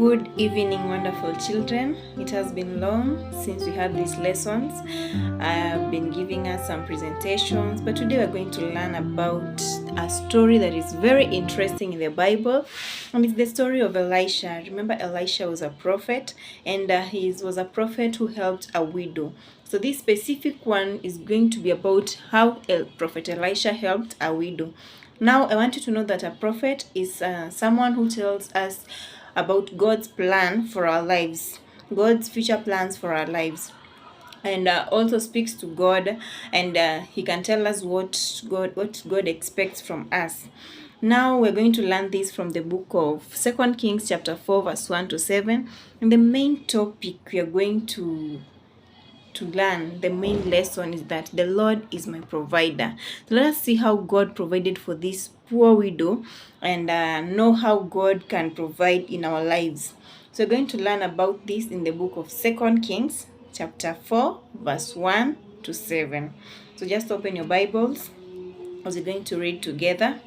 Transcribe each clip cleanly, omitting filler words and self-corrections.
Good evening, wonderful children. It has been long since we had these lessons. I have been giving us some presentations, but today we're going to learn about a story that is very interesting in the Bible, and it's the story of Elisha. Remember, Elisha was a prophet, and he was a prophet who helped a widow. So this specific one is going to be about how Prophet Elisha helped a widow. Now, I want you to know that a prophet is someone who tells us about God's plan for our lives, God's future plans for our lives, and also speaks to God, and he can tell us what God expects from us. Now we're going to learn this from the book of 2 Kings chapter 4 verse 1 to 7, and the main topic we are going to learn, the main lesson, is that the Lord is my provider. So let us see how God provided for this poor widow, and know how God can provide in our lives. So we're going to learn about this in the book of 2 Kings chapter 4 verse 1 to 7. So just open your Bibles as we're going to read together.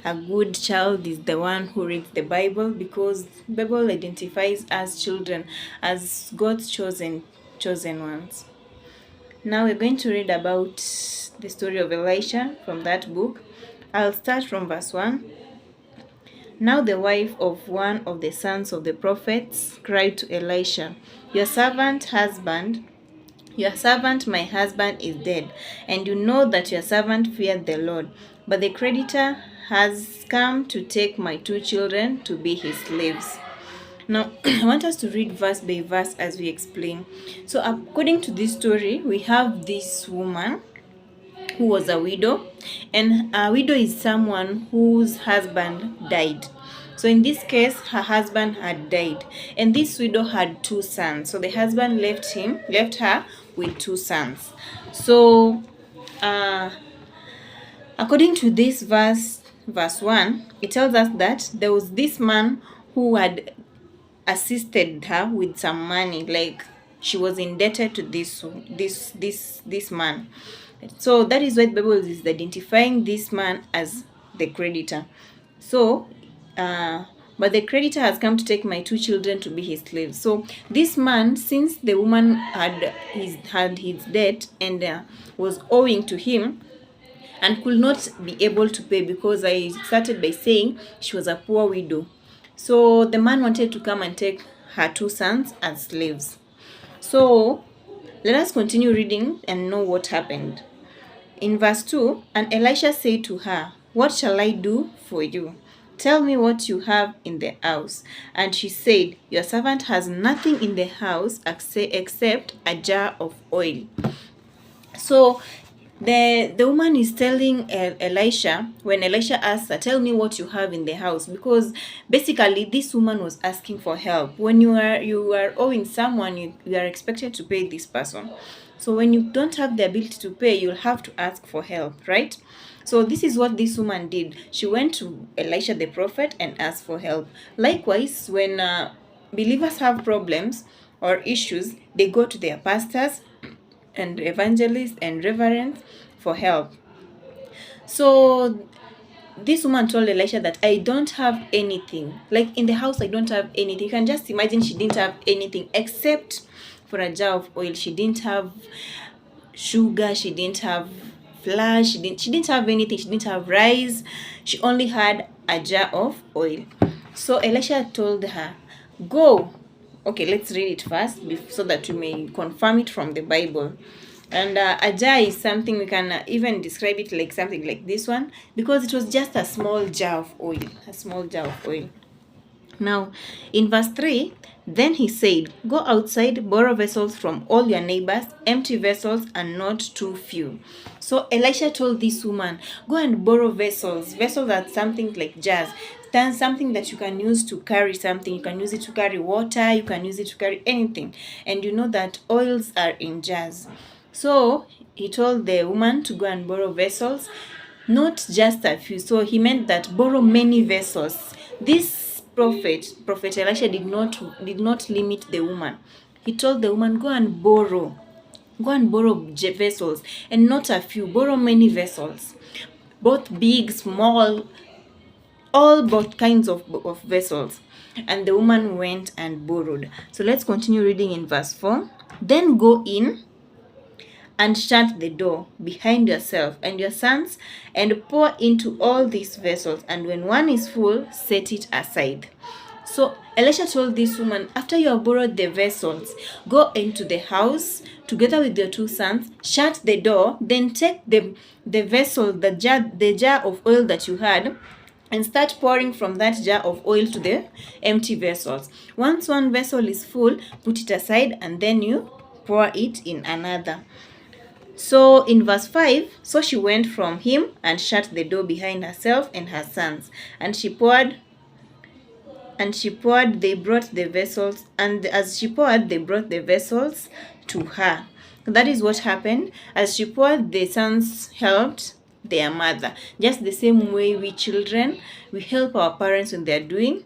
A good child is the one who reads the Bible, because the Bible identifies us children as God's chosen ones. Now we're going to read about the story of Elisha from that book. I'll start from verse 1. Now the wife of one of the sons of the prophets cried to Elisha, Your servant my husband is dead, and you know that your servant feared the Lord. But the creditor has come to take my 2 children to be his slaves. Now, I want us to read verse by verse as we explain. So, according to this story, we have this woman who was a widow, and a widow is someone whose husband died. So in this case, her husband had died, and this widow had 2 sons. So the husband left her with 2 sons. So according to this verse 1, it tells us that there was this man who had assisted her with some money, like she was indebted to this man. So that is why the Bible is identifying this man as the creditor. So but the creditor has come to take my 2 children to be his slaves. So this man, since the woman had his debt and was owing to him and could not be able to pay, because I started by saying she was a poor widow. So the man wanted to come and take her 2 sons as slaves. So let us continue reading and know what happened. In verse 2, and Elisha said to her, What shall I do for you? Tell me what you have in the house. And she said, Your servant has nothing in the house except a jar of oil. So the woman is telling Elisha, when Elisha asks her, Tell me what you have in the house, because basically this woman was asking for help. When you are owing someone, you are expected to pay this person. So when you don't have the ability to pay, you'll have to ask for help, right? So this is what this woman did. She went to Elisha the prophet and asked for help. Likewise, when believers have problems or issues, they go to their pastors and evangelists and reverends for help. So this woman told Elisha that I don't have anything. Like in the house, I don't have anything. You can just imagine she didn't have anything except for a jar of oil. She didn't have sugar. She didn't have flour. She didn't have anything. She didn't have rice. She only had a jar of oil. So Elisha told her, Go. Okay, let's read it first so that you may confirm it from the Bible. And a jar is something we can even describe it like something like this one, because it was just a small jar of oil. A small jar of oil. Now, in verse 3, then he said, Go outside, borrow vessels from all your neighbors, empty vessels and not too few. So Elisha told this woman, Go and borrow vessels. Vessels are something like jars. That's something that you can use to carry something. You can use it to carry water. You can use it to carry anything. And you know that oils are in jars. So he told the woman to go and borrow vessels, not just a few. So he meant that borrow many vessels. This prophet Elisha did not limit the woman. He told the woman, go and borrow vessels, and not a few. Borrow many vessels, both big, small, all both kinds of vessels. And the woman went and borrowed. So let's continue reading in verse 4. Then go in and shut the door behind yourself and your sons, and pour into all these vessels, and when one is full, set it aside. So Elisha told this woman, after you have borrowed the vessels, go into the house together with your two sons, shut the door, then take the vessel, the jar of oil that you had, and start pouring from that jar of oil to the empty vessels. Once one vessel is full, put it aside, and then you pour it in another. So in verse 5, so she went from him and shut the door behind herself and her sons, and she poured, they brought the vessels, and as she poured, they brought the vessels to her. That is what happened. As she poured, the sons helped their mother. Just the same way we children, we help our parents when they are doing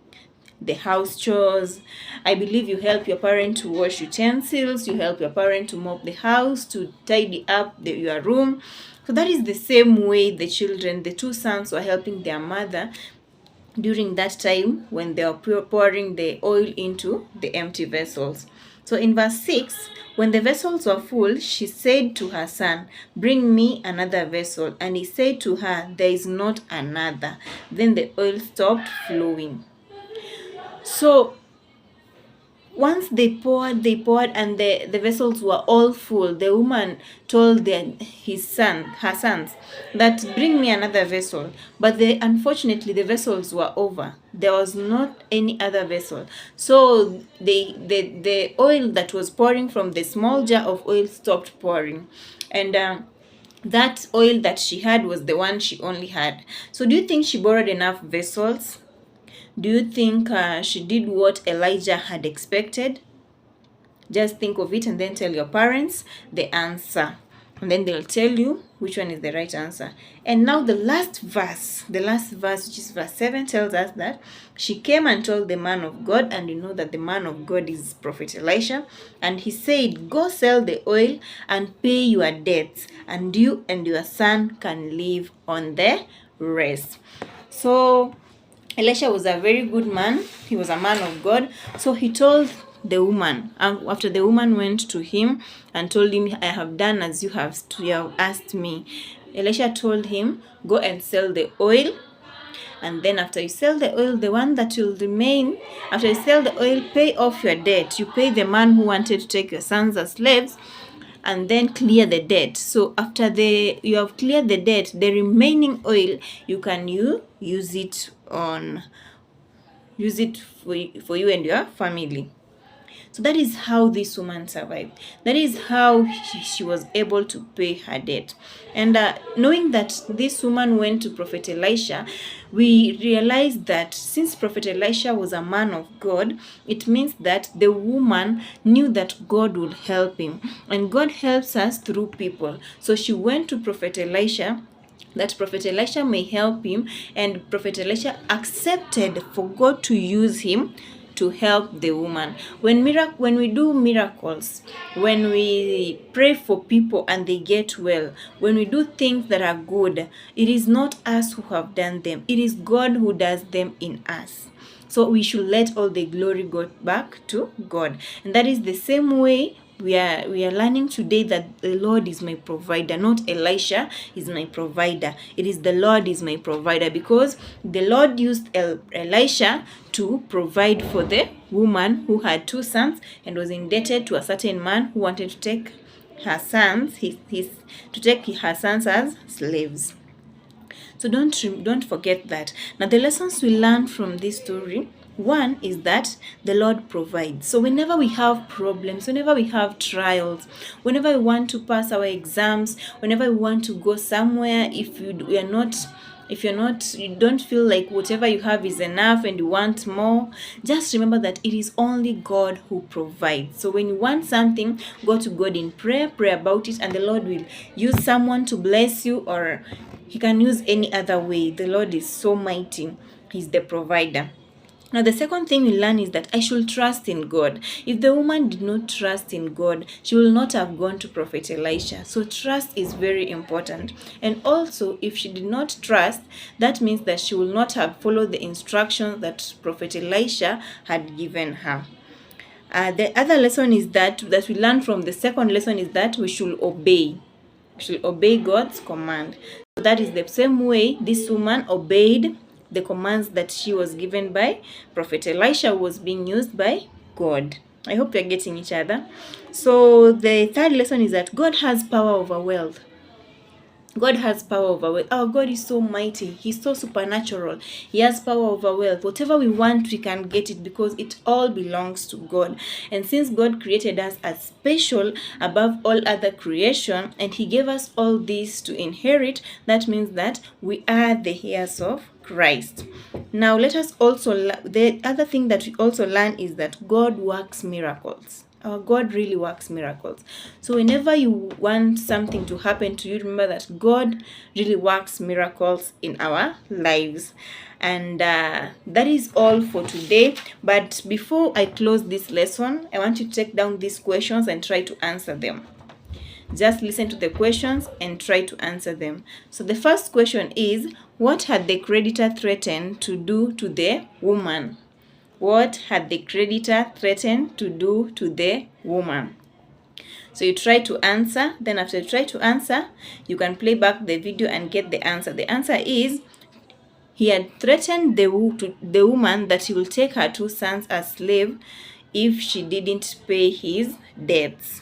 the house chores. I believe you help your parent to wash utensils, you help your parent to mop the house, to tidy up your room. So that is the same way the children, the two sons, were helping their mother during that time when they were pouring the oil into the empty vessels. So in verse 6, when the vessels were full, she said to her son, bring me another vessel. And he said to her, there is not another. Then the oil stopped flowing. So once they poured, and the vessels were all full, the woman told her sons, that bring me another vessel. But unfortunately, the vessels were over. There was not any other vessel. So the oil that was pouring from the small jar of oil stopped pouring. And that oil that she had was the one she only had. So do you think she borrowed enough vessels? Do you think she did what Elijah had expected? Just think of it and then tell your parents the answer. And then they'll tell you which one is the right answer. And now the last verse, which is verse 7, tells us that she came and told the man of God, and you know that the man of God is Prophet Elisha, and he said, go sell the oil and pay your debts, and you and your son can live on the rest. So Elisha was a very good man. He was a man of God. So he told the woman, after the woman went to him and told him, I have done as you have asked me. Elisha told him, go and sell the oil. And then after you sell the oil, the one that will remain, after you sell the oil, pay off your debt. You pay the man who wanted to take your sons as slaves, and then clear the debt. So after you have cleared the debt, the remaining oil, you can use it for you and your family. So that is how this woman survived. That is how she was able to pay her debt. And knowing that this woman went to Prophet Elisha, we realized that since Prophet Elisha was a man of God, it means that the woman knew that God would help him. And God helps us through people. So she went to Prophet Elisha, that Prophet Elisha may help him, and Prophet Elisha accepted for God to use him to help the woman. When we do miracles, when we pray for people and they get well, when we do things that are good, it is not us who have done them. It is God who does them in us. So we should let all the glory go back to God. And that is the same way we are learning today, that the Lord is my provider, not Elisha is my provider. It is the Lord is my provider, because the Lord used Elisha to provide for the woman who had two sons and was indebted to a certain man who wanted to take her sons, her sons as slaves. So don't forget that. Now the lessons we learn from this story, one is that the Lord provides. So whenever we have problems, whenever we have trials, whenever we want to pass our exams, whenever we want to go somewhere, if you don't feel like whatever you have is enough and you want more, just remember that it is only God who provides. So when you want something, go to God in prayer, pray about it, and the Lord will use someone to bless you, or He can use any other way. The Lord is so mighty. He's the provider. Now, the second thing we learn is that I should trust in God. If the woman did not trust in God, she will not have gone to Prophet Elisha. So trust is very important. And also, if she did not trust, that means that she will not have followed the instructions that Prophet Elisha had given her. The other lesson is that we learn from the second lesson is that we should obey. We should obey God's command. So that is the same way this woman obeyed the commands that she was given by Prophet Elisha, was being used by God. I hope you're getting each other. So the third lesson is that God has power over wealth. God has power over wealth. Our God is so mighty. He's so supernatural. He has power over wealth. Whatever we want, we can get it because it all belongs to God. And since God created us as special above all other creation, and He gave us all this to inherit, that means that we are the heirs of Christ. Now, let us also, the other thing that we also learn is that God works miracles. Our God really works miracles. So whenever you want something to happen to you, remember that God really works miracles in our lives. And that is all for today. But before I close this lesson, I want you to take down these questions and try to answer them. Just listen to the questions and try to answer them. So the first question is, what had the creditor threatened to do to the woman? What had the creditor threatened to do to the woman? So you try to answer. Then after you try to answer, you can play back the video and get the answer. The answer is, he had threatened the woman that he will take her 2 sons as slave if she didn't pay his debts.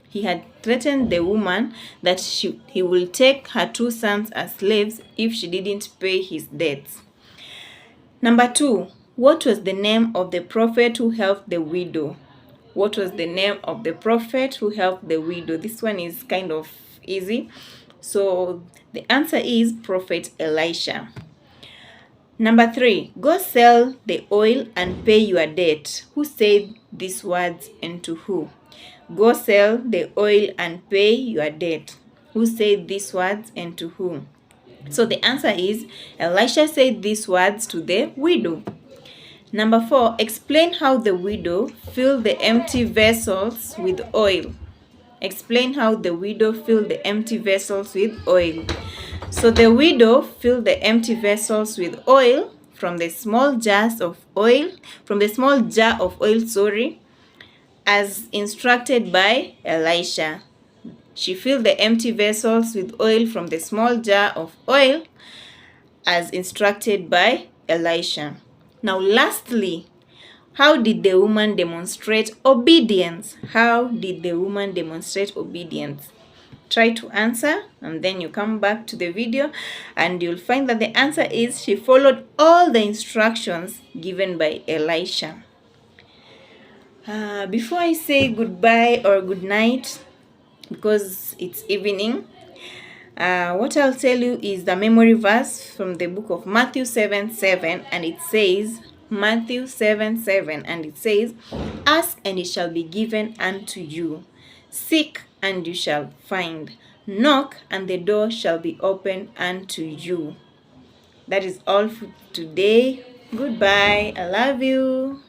He had threatened the woman that he will take her 2 sons as slaves if she didn't pay his debts. Number 2, what was the name of the prophet who helped the widow? What was the name of the prophet who helped the widow? This one is kind of easy. So the answer is Prophet Elisha. Number 3, go sell the oil and pay your debt. Who said these words and to who? Go sell the oil and pay your debt. Who said these words and to whom? So the answer is, Elisha said these words to the widow. Number 4, explain how the widow filled the empty vessels with oil. Explain how the widow filled the empty vessels with oil. So the widow filled the empty vessels with oil from the small jar of oil, as instructed by Elisha. She filled the empty vessels with oil from the small jar of oil as instructed by Elisha. Now lastly, how did the woman demonstrate obedience? How did the woman demonstrate obedience? Try to answer and then you come back to the video and you'll find that the answer is she followed all the instructions given by Elisha. Before I say goodbye or good night, because it's evening, what I'll tell you is the memory verse from the book of Matthew 7:7, and it says, Matthew 7:7, and it says, ask and it shall be given unto you. Seek and you shall find. Knock and the door shall be opened unto you. That is all for today. Goodbye. I love you.